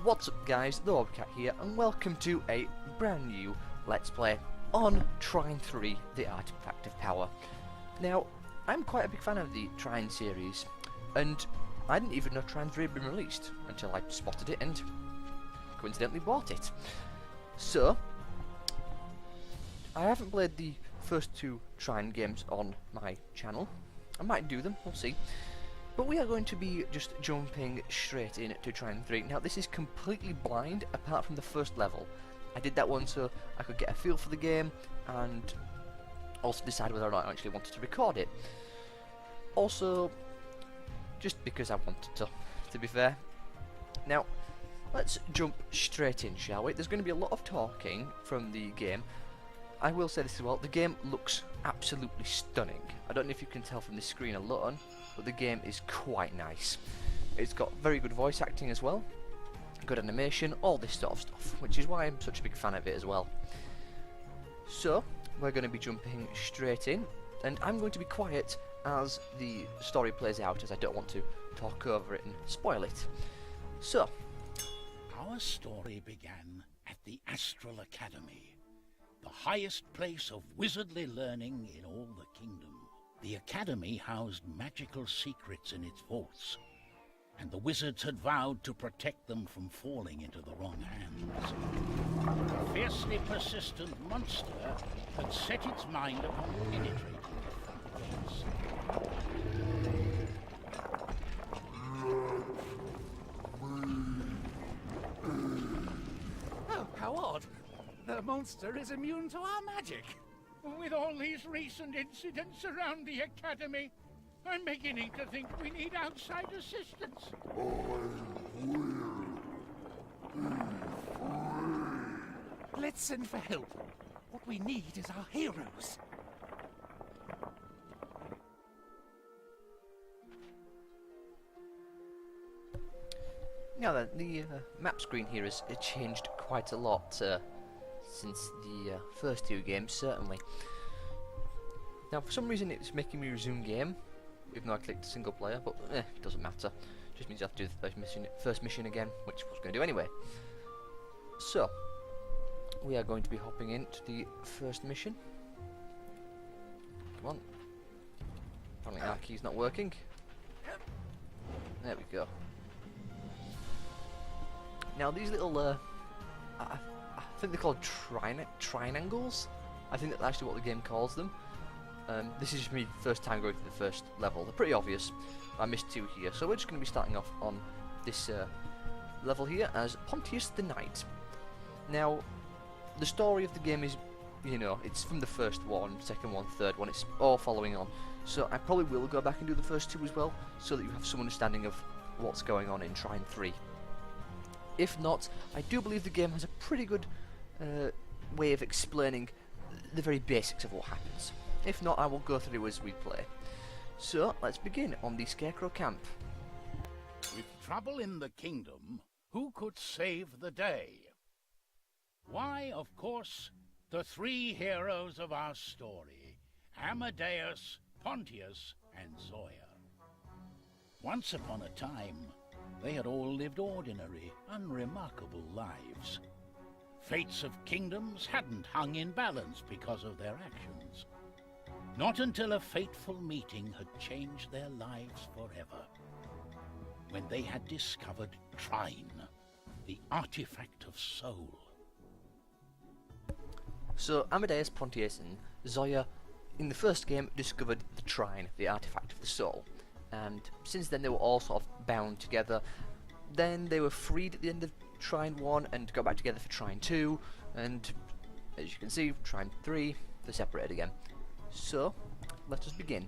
What's up guys, the Bobcat here, and welcome to a brand new Let's Play on Trine 3, the Artifact of Power. Now, I'm quite a big fan of the Trine series, and I didn't even know Trine 3 had been released until I spotted it and coincidentally bought it. So, I haven't played the first two Trine games on my channel. I might do them, we'll see. But we are going to be just jumping straight in to Trine 3. Now this is completely blind apart from the first level. I did that one so I could get a feel for the game and also decide whether or not I actually wanted to record it. Also, just because I wanted to be fair. Now, let's jump straight in, shall we? There's going to be a lot of talking from the game. I will say this as well, the game looks absolutely stunning. I don't know if you can tell from the screen alone, but the game is quite nice. It's got very good voice acting as well, good animation, all this sort of stuff, which is why I'm such a big fan of it as well. So, we're going to be jumping straight in, and I'm going to be quiet as the story plays out, as I don't want to talk over it and spoil it. So, our story began at the Astral Academy, the highest place of wizardly learning in all the kingdom. The academy housed magical secrets in its vaults, and the wizards had vowed to protect them from falling into the wrong hands. A fiercely persistent monster had set its mind upon penetrating the front gates. Oh, how odd. The monster is immune to our magic. With all these recent incidents around the Academy, I'm beginning to think we need outside assistance. Let's send for help. What we need is our heroes. now then, the map screen here has changed quite a lot since the first two games, certainly. Now, for some reason it's making me resume game, even though I clicked single player, but it doesn't matter. Just means I have to do the first mission again, which I was going to do anyway. So, we are going to be hopping into the first mission. Come on. Apparently our key's not working. There we go. Now these little, I think they're called triangles. I think that's actually what the game calls them. This is just me first time going through the first level. They're pretty obvious. I missed two here, so we're just going to be starting off on this level here as Pontius the Knight. Now, the story of the game is, you know, it's from the first one, second one, third one. It's all following on. So I probably will go back and do the first two as well, so that you have some understanding of what's going on in Trine 3. If not, I do believe the game has a pretty good way of explaining the very basics of what happens. If not, I will go through as we play. So, let's begin on the Scarecrow Camp. With trouble in the kingdom, who could save the day? Why, of course, the three heroes of our story, Amadeus, Pontius, and Zoya. Once upon a time, they had all lived ordinary, unremarkable lives. Fates of kingdoms hadn't hung in balance because of their actions. Not until a fateful meeting had changed their lives forever. When they had discovered Trine, the artifact of soul. So, Amadeus, Pontius, and Zoya, in the first game, discovered the Trine, the artifact of the soul. And since then they were all sort of bound together. Then they were freed at the end of Trine 1 and got back together for Trine 2, and as you can see, Trine 3, they're separated again. So, let us begin.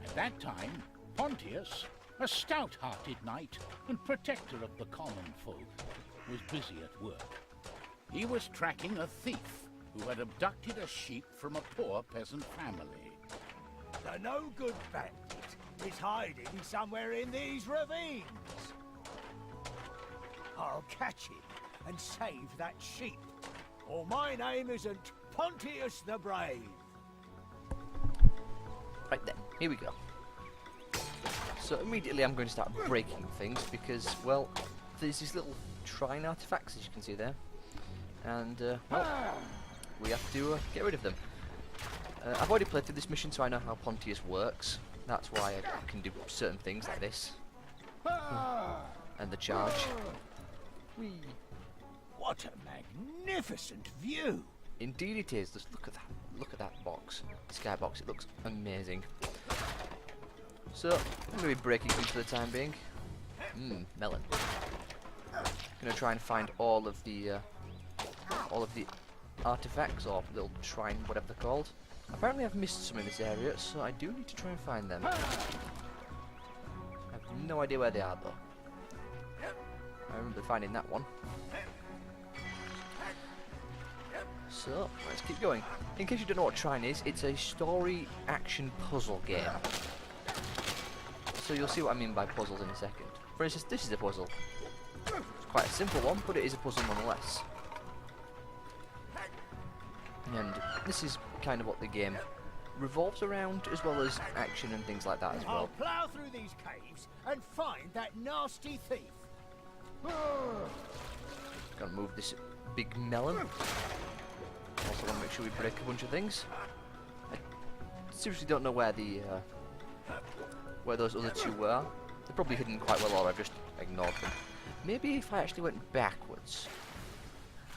At that time, Pontius, a stout-hearted knight and protector of the common folk, was busy at work. He was tracking a thief who had abducted a sheep from a poor peasant family. The no-good bandit is hiding somewhere in these ravines. I'll catch him and save that sheep, or my name isn't Pontius the Brave. Right then, here we go. So immediately I'm going to start breaking things because, well, there's these little Trine artifacts, as you can see there. And, well, we have to get rid of them. I've already played through this mission, so I know how Pontius works. That's why I can do certain things like this. And the charge. Whee! What a magnificent view! Indeed it is. Just look at that. Look at that box. Skybox. It looks amazing. So, I'm going to be breaking things for the time being. Melon. Going to try and find all of the artifacts, or little shrine, whatever they're called. Apparently I've missed some in this area, so I do need to try and find them. I have no idea where they are, though. I remember finding that one. So, let's keep going. In case you don't know what Trine is, it's a story action puzzle game. So you'll see what I mean by puzzles in a second. For instance, this is a puzzle. It's quite a simple one, but it is a puzzle nonetheless. And this is kind of what the game revolves around, as well as action and things like that as well. I'll plough through these caves and find that nasty thief. Gotta move this big melon. Also want to make sure we break a bunch of things. I seriously don't know where the where those other two were. They're probably hidden quite well, or I've just ignored them. Maybe if I actually went backwards.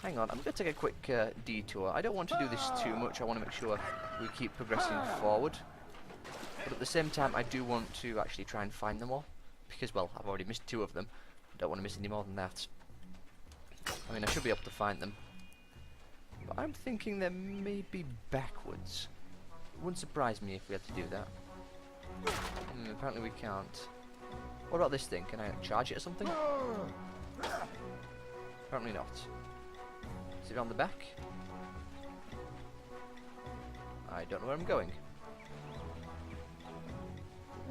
Hang on, I'm going to take a quick detour. I don't want to do this too much. I want to make sure we keep progressing forward. But at the same time, I do want to actually try and find them all. Because, well, I've already missed 2 of them. I don't want to miss any more than that. I mean, I should be able to find them. But I'm thinking they may be backwards. It wouldn't surprise me if we had to do that. Apparently we can't. What about this thing? Can I charge it or something? Apparently not. Is it on the back? I don't know where I'm going.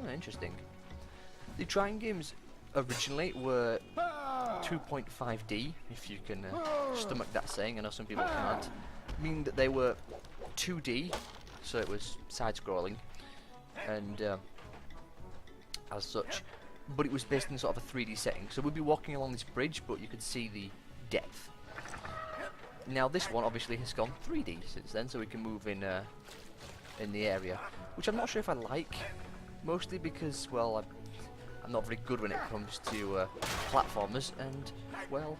Oh, interesting. The Trine games originally were 2.5D, if you can stomach that saying. I know some people can't. Meaning that they were 2D, so it was side-scrolling, and as such, but it was based in sort of a 3D setting. So we'd be walking along this bridge, but you could see the depth. Now this one obviously has gone 3D since then, so we can move in the area, which I'm not sure if I like, mostly because, well, I'm not very good when it comes to platformers, and, well,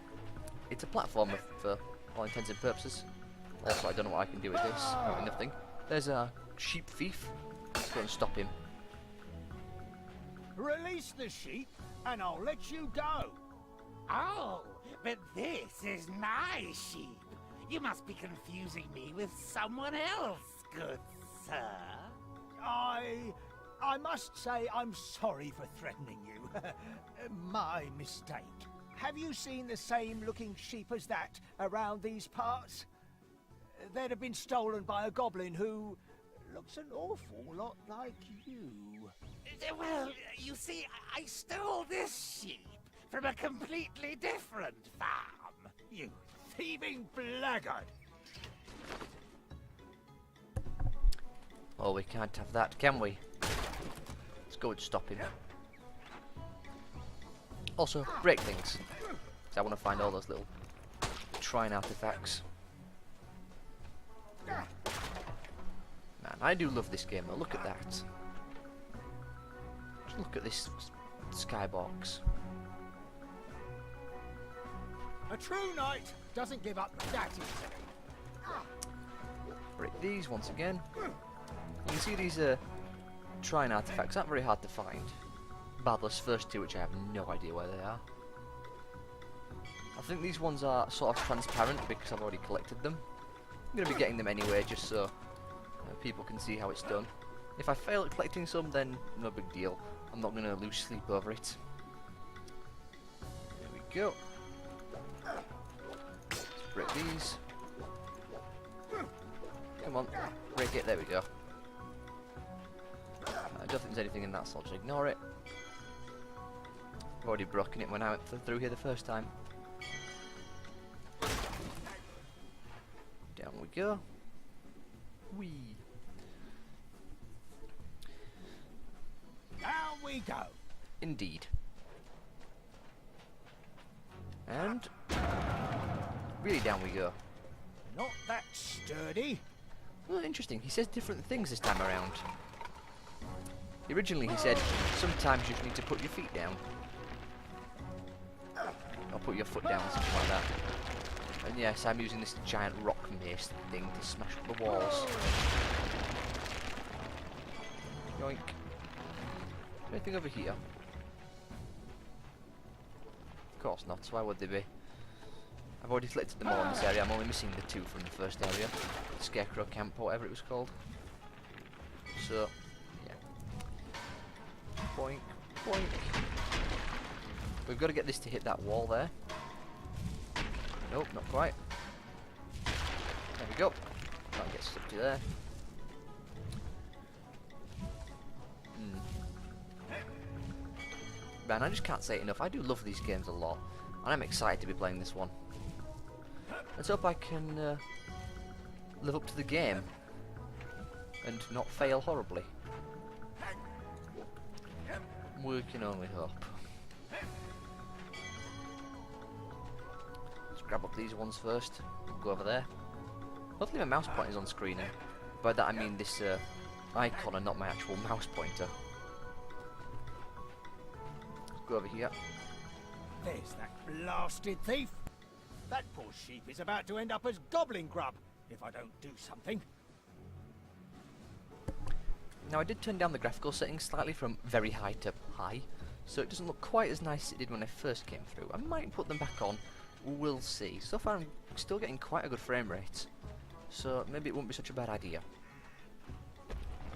it's a platformer for all intents and purposes. Also, I don't know what I can do with this. Probably nothing. There's a sheep thief. Let's go and stop him. Release the sheep, and I'll let you go. Oh, but this is my sheep. You must be confusing me with someone else, good sir. I must say I'm sorry for threatening you. My mistake. Have you seen the same looking sheep as that around these parts? They'd have been stolen by a goblin who looks an awful lot like you. Well, you see, I stole this sheep from a completely different farm. You thieving blackguard! Oh, we can't have that, can we? Let's go and stop him. Also, break things. Because I want to find all those little Trine artifacts. Man, I do love this game though. Look at that. Just look at this skybox. A true knight doesn't give up that easily. Break these once again. You can see these Trine artifacts aren't very hard to find. Bar those first 2, which I have no idea where they are. I think these ones are sort of transparent because I've already collected them. I'm going to be getting them anyway, just so people can see how it's done. If I fail at collecting some, then no big deal. I'm not going to lose sleep over it. There we go. Let's break these. Come on, break it. There we go. I don't think there's anything in that, so I'll just ignore it. I've already broken it when I went through here the first time. Down we go. Whee! Down we go. Indeed. And really down we go. Not that sturdy. Well, interesting. He says different things this time around. Originally he said, sometimes you just need to put your feet down. Or put your foot down, something like that. And yes, I'm using this giant rock mace thing to smash up the walls. Yoink. Anything over here? Of course not, why would they be? I've already selected them all in this area, I'm only missing the 2 from the first area. The Scarecrow Camp, or whatever it was called. So, yeah. Boink, boink. We've got to get this to hit that wall there. Nope, not quite. There we go. That gets stuck to there. Man, I just can't say it enough. I do love these games a lot, and I'm excited to be playing this one. Let's hope I can live up to the game and not fail horribly. We can only hope. Let's grab up these ones first. We'll go over there. Hopefully my mouse pointer is on screen, and by that I mean this icon and not my actual mouse pointer. Go over here. There's that blasted thief. That poor sheep is about to end up as goblin grub if I don't do something. Now I did turn down the graphical settings slightly from very high to high, so it doesn't look quite as nice as it did when I first came through. I might put them back on, we'll see. So far I'm still getting quite a good frame rate, so maybe it won't be such a bad idea.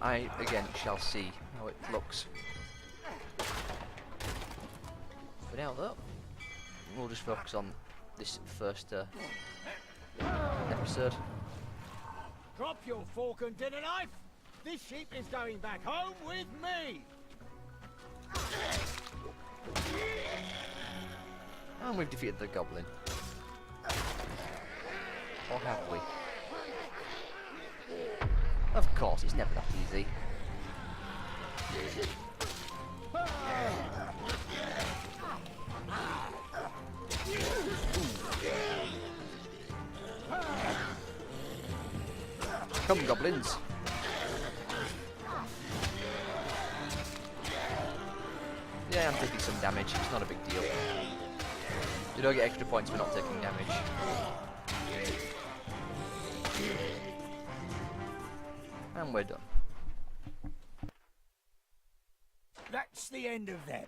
I, again, shall see how it looks. For now though, we'll just focus on this first episode. Drop your fork and dinner knife. This sheep is going back home with me. And we've defeated the goblin. Or have we? Of course, it's never that easy. Come, goblins. Yeah, I'm taking some damage. It's not a big deal. You don't get extra points for not taking damage. And we're done. That's the end of them.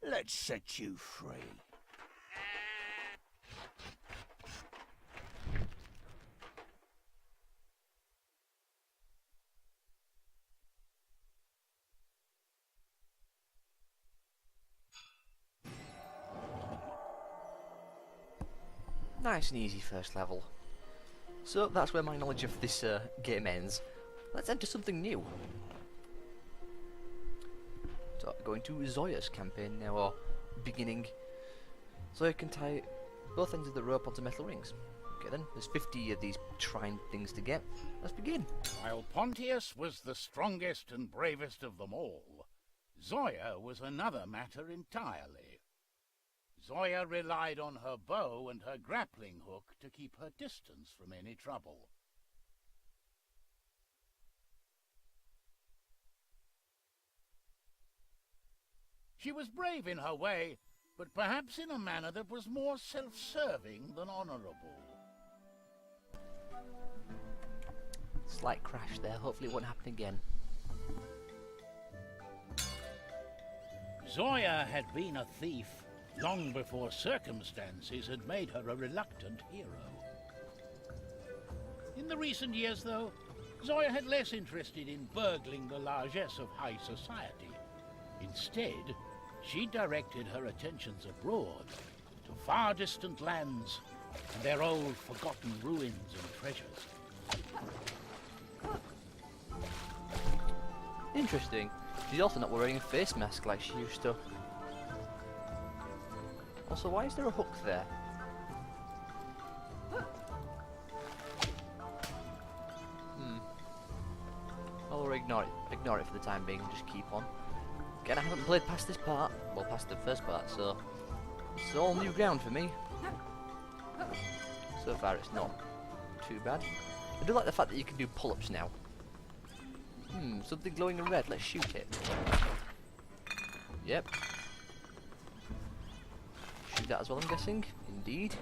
Let's set you free. Nice and easy first level. So that's where my knowledge of this game ends. Let's enter something new. So going to Zoya's campaign now, or beginning. Zoya can tie both ends of the rope onto metal rings. Okay then, there's 50 of these Trine things to get. Let's begin. While Pontius was the strongest and bravest of them all, Zoya was another matter entirely. Zoya relied on her bow and her grappling hook to keep her distance from any trouble. She was brave in her way, but perhaps in a manner that was more self-serving than honorable. Slight crash there, hopefully it won't happen again. Zoya had been a thief long before circumstances had made her a reluctant hero. In the recent years, though, Zoya had less interested in burgling the largesse of high society. Instead, she directed her attentions abroad, to far distant lands and their old forgotten ruins and treasures. Interesting. She's also not wearing a face mask like she used to. Also, why is there a hook there? I'll ignore it for the time being and just keep on. Again, I haven't played past this part, well, past the first part, so it's all new ground for me. So far, it's not too bad. I do like the fact that you can do pull-ups now. Something glowing in red. Let's shoot it. Yep. Shoot that as well, I'm guessing. Indeed.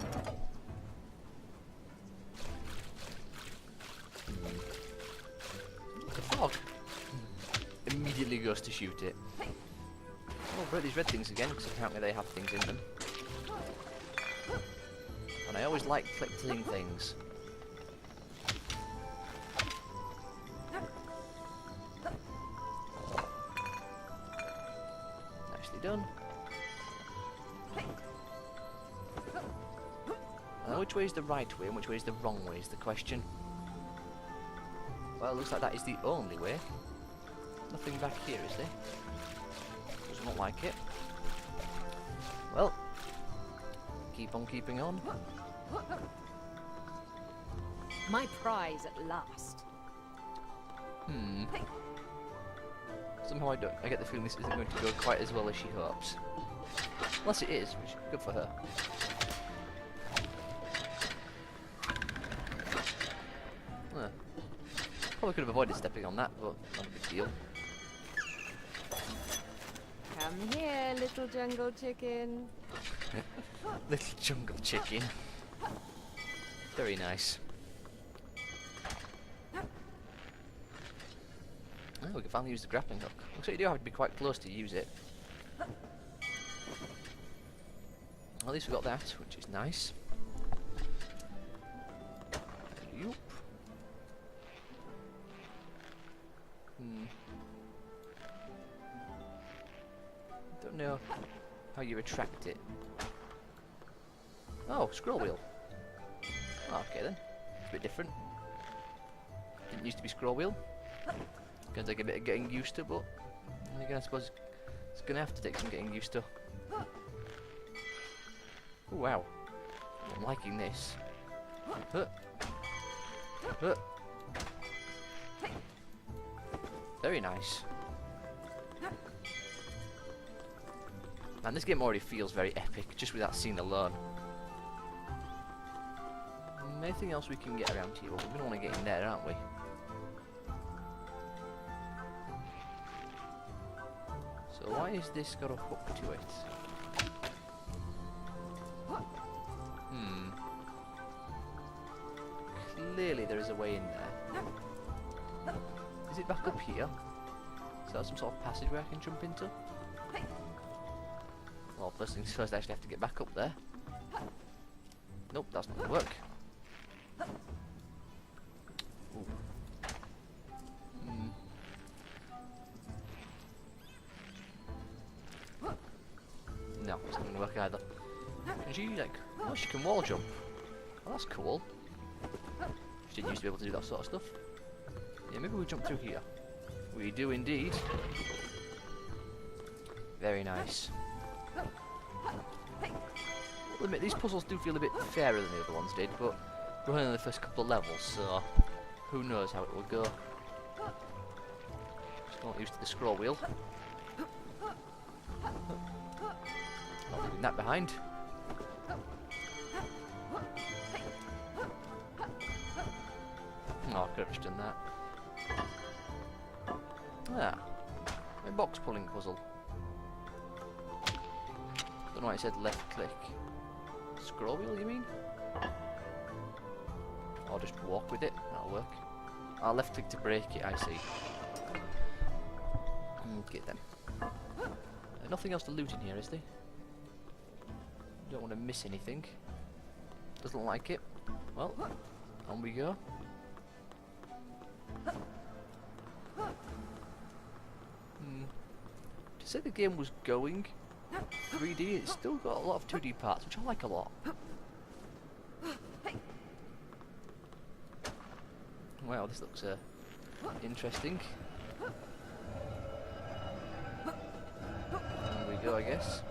The frog immediately goes to shoot it. Oh, break these red things again, because apparently they have things in them. And I always like collecting things. Nicely done. Which way is the right way and which way is the wrong way is the question. Well, it looks like that is the only way. Nothing back here, is there? Does not like it. Well, keep on keeping on. My prize at last. Somehow I get the feeling this isn't going to go quite as well as she hopes. Unless it is, which is good for her. Probably could have avoided stepping on that, but not a big deal. Come here, little jungle chicken. Little jungle chicken. Very nice. Oh, we can finally use the grappling hook. Looks like you do have to be quite close to use it. At least we got that, which is nice. Yoop. Don't know how you retract it. Oh, scroll wheel. Oh, okay then. It's a bit different. Didn't used to be scroll wheel. Gonna take a bit of getting used to, but again, I suppose it's gonna have to take some getting used to. Oh wow, I'm liking this. Very nice. Man, this game already feels very epic just with that scene alone. Anything else we can get around here? Well, we're gonna want to get in there, aren't we? So why is this got a hook to it? Clearly there is a way in there. Is it back up here? Is that some sort of passage where I can jump into? Well, first things first, I actually have to get back up there. Nope, that's not gonna work. Ooh. No, it's not gonna work either. Can she, like, oh, she can wall jump. Oh, that's cool. She didn't used to be able to do that sort of stuff. Yeah, maybe we jump through here. We do indeed. Very nice. I'll admit, these puzzles do feel a bit fairer than the other ones did, but we're only in the first couple of levels, so who knows how it will go. Just not used to the scroll wheel. Not leaving that behind. Oh, I could have just done that. Ah, a box pulling puzzle. Don't know why it said left click. Scroll wheel, you mean? Or just walk with it, that'll work. Ah, left click to break it, I see. Okay then. Nothing else to loot in here, is there? Don't want to miss anything. Doesn't look like it. Well, on we go. To say the game was going 3D, it's still got a lot of 2D parts, which I like a lot. Wow, this looks interesting. There we go, I guess.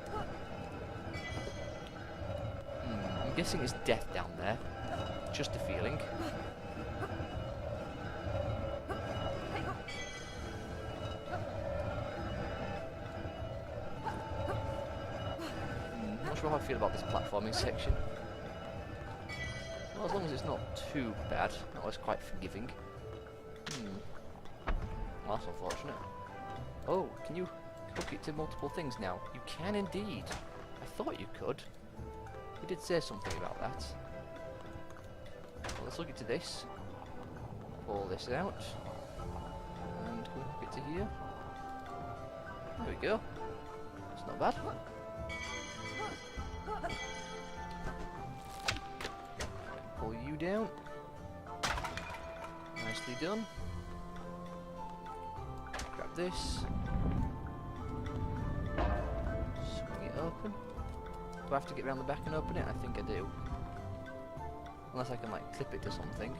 I'm guessing it's death down there. Just a feeling. not sure how I feel about this platforming section. Well, as long as it's not too bad, that was quite forgiving. Well, that's unfortunate. Oh, can you hook it to multiple things now? You can indeed. I thought you could. You did say something about that. Well, let's hook it to this. Pull this out. And we'll hook it to here. There we go. It's not bad. Pull you down. Nicely done. Grab this. Swing it open. Do I have to get around the back and open it? I think I do. Unless I can like clip it to something.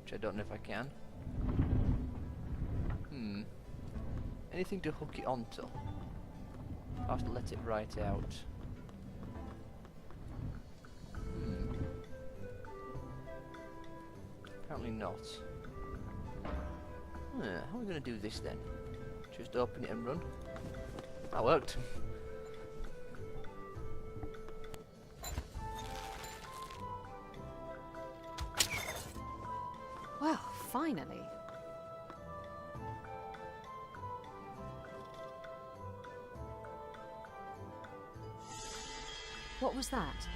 Which I don't know if I can. Anything to hook it onto? I have to let it right out. Apparently not. How are we going to do this then? Just open it and run? That worked. Well, finally. What was that?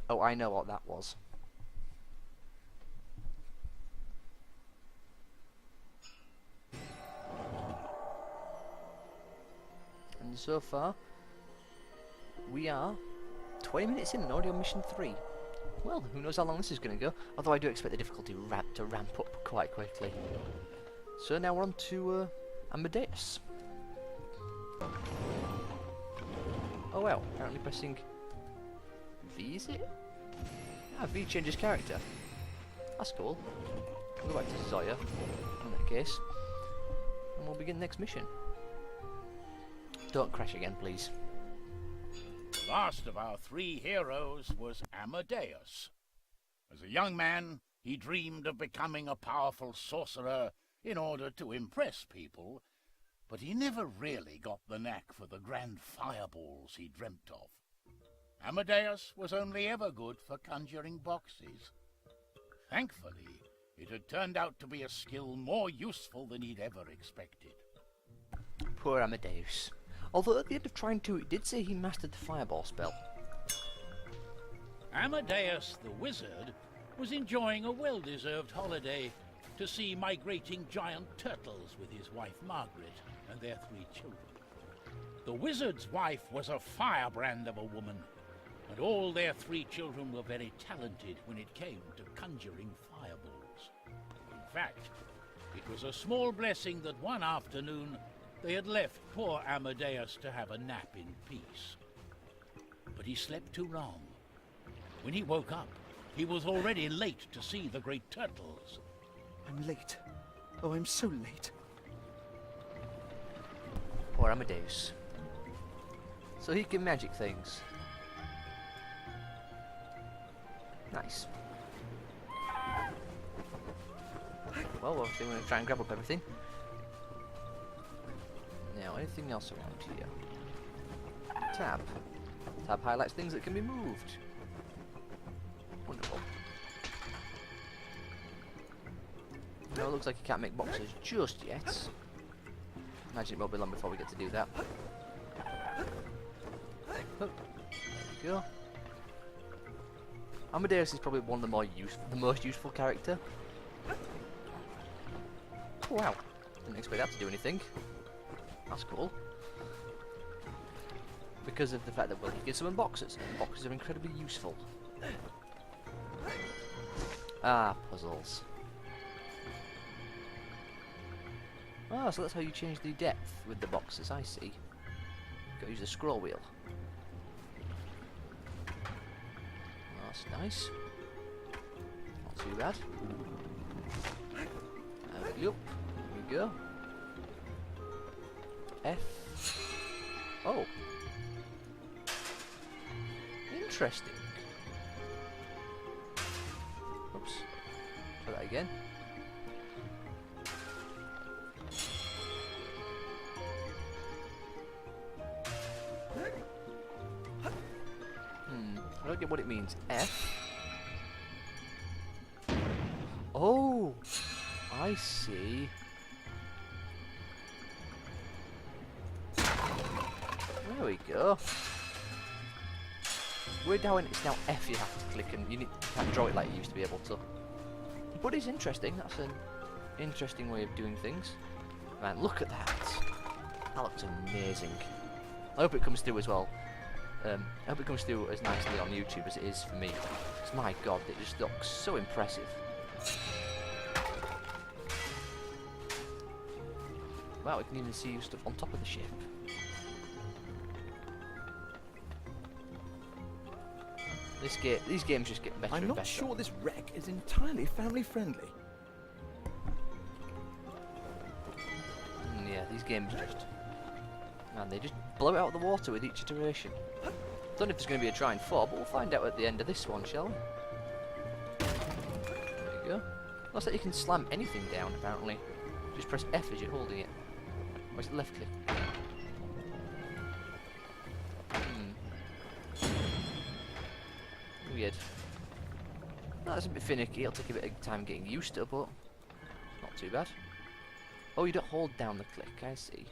Oh, I know what that was. And so far, we are 20 minutes in and already on mission 3. Well, who knows how long this is going to go, although I do expect the difficulty to ramp up quite quickly. So now we're on to Amadeus. Oh well, apparently pressing V, is it? Ah, V changes character. That's cool. We'll go back to Zoya, in that case. And we'll begin the next mission. Don't crash again, please. The last of our 3 heroes was Amadeus. As a young man, he dreamed of becoming a powerful sorcerer in order to impress people, but he never really got the knack for the grand fireballs he dreamt of. Amadeus was only ever good for conjuring boxes. Thankfully, it had turned out to be a skill more useful than he'd ever expected. Poor Amadeus. Although at the end of Trine 2 it did say he mastered the fireball spell. Amadeus the wizard was enjoying a well-deserved holiday to see migrating giant turtles with his wife Margaret and their 3 children. The wizard's wife was a firebrand of a woman, and all their 3 children were very talented when it came to conjuring fireballs. In fact, it was a small blessing that one afternoon they had left poor Amadeus to have a nap in peace. But he slept too long. When he woke up, he was already late to see the great turtles. I'm late. Oh, I'm so late. Poor Amadeus. So he can magic things. Nice. Well, obviously we're going to try and grab up everything. Now, anything else around here? Tab. Tab highlights things that can be moved. Wonderful. No, it looks like you can't make boxes just yet. Imagine it won't be long before we get to do that. Oh, there we go. Amadeus is probably one of the most useful character. Oh, wow, didn't expect that to do anything. That's cool. Because of the fact that, well, he can summon boxes. Boxes are incredibly useful. Ah, puzzles. Ah, so that's how you change the depth with the boxes, I see. Gotta use the scroll wheel. That's nice. Not too bad. Yep, here we go. F. Oh. Interesting. Oops. Try that again. I don't get what it means. F. Oh, I see. There we go. We're down. It's now F. You have to click, and you can't draw it like you used to be able to. But it's interesting. That's an interesting way of doing things. Man, look at that. That looks amazing. I hope it comes through as well. I hope it comes through as nicely on YouTube as it is for me. Because my god, it just looks so impressive. Wow, we can even see stuff on top of the ship. These games just get better and I'm better. not sure this wreck is entirely family friendly. Yeah, these games just... Man, they just blow it out of the water with each iteration. Don't know if there's going to be a Trine 4, but we'll find out at the end of this one, shall we? There you go. Looks like you can slam anything down, apparently. Just press F as you're holding it. Or is it left click? Weird. No, that's a bit finicky. It'll take a bit of time getting used to, but not too bad. Oh, you don't hold down the click. I see.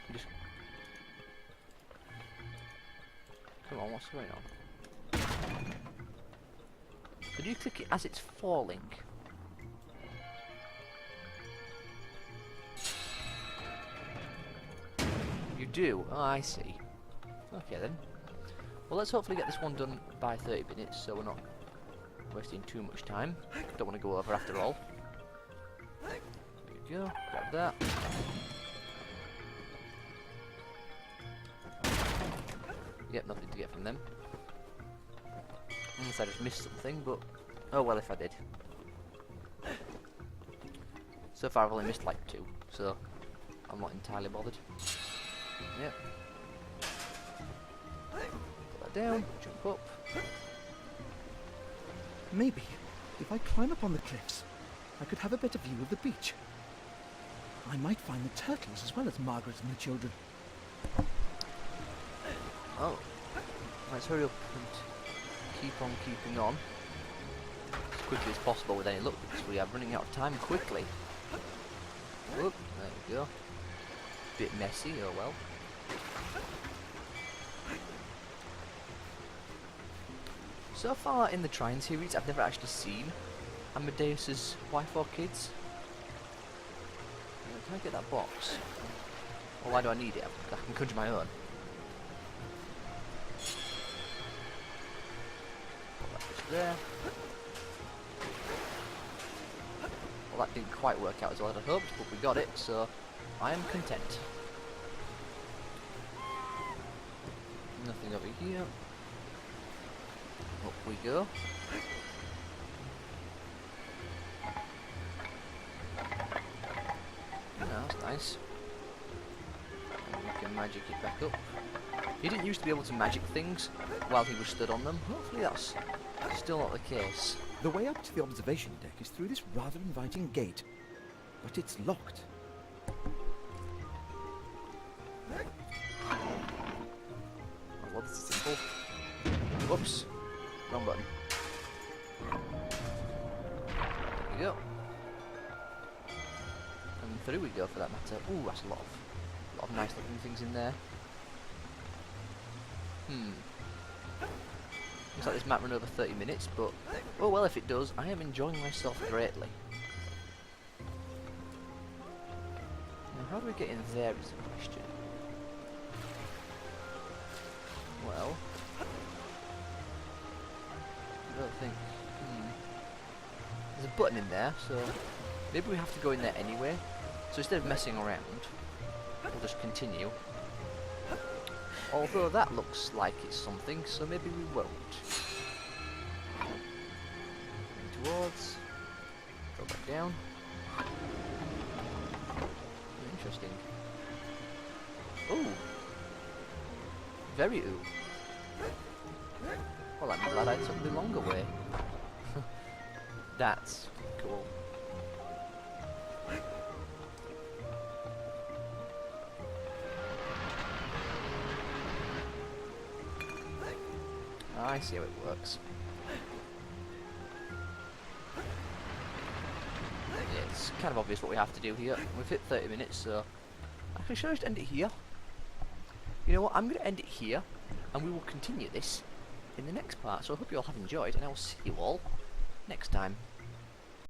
You just... Come on, what's going on? So do you click it as it's falling? You do? Oh, I see. Okay then. Well, let's hopefully get this one done by 30 minutes, so we're not wasting too much time. Don't want to go over after all. There you go. Grab that. Yep, nothing to get from them. Unless I just missed something, but... Oh well if I did. So far I've only missed like 2, so I'm not entirely bothered. Yep. Put that down, jump up. Maybe, if I climb up on the cliffs, I could have a better view of the beach. I might find the turtles as well as Margaret and the children. Oh. Let's hurry up and keep on keeping on. As quickly as possible with any luck, because we are running out of time quickly. Whoop, there we go. Bit messy, oh well. So far in the Trine series, I've never actually seen Amadeus's wife or kids. Can I get that box? Or why do I need it? I can conjure my own. Put that just there. Well, that didn't quite work out as well as I hoped, but we got it, so I am content. Nothing over here. Up we go. No, that's nice. And we can magic it back up. He didn't used to be able to magic things while he was stood on them. Hopefully that's still not the case. The way up to the observation deck is through this rather inviting gate, but it's locked. Well, this is simple. Whoops. Wrong button. There we go. And through we go for that matter. Ooh, that's a lot of nice looking things in there. Looks like this might run over 30 minutes, but oh well if it does. I am enjoying myself greatly. Now how do we get in there is the question. Well, I don't think... There's a button in there, so maybe we have to go in there anyway. So instead of messing around, we'll just continue. Although that looks like it's something, so maybe we won't. Going towards. Drop back down. Interesting. Ooh. Very ooh. Well, I'm glad I took the longer way. That's cool. I see how it works. Yeah, it's kind of obvious what we have to do here. We've hit 30 minutes, so... Actually, should I just end it here? You know what, I'm going to end it here, and we will continue this in the next part. So I hope you all have enjoyed, and I will see you all next time.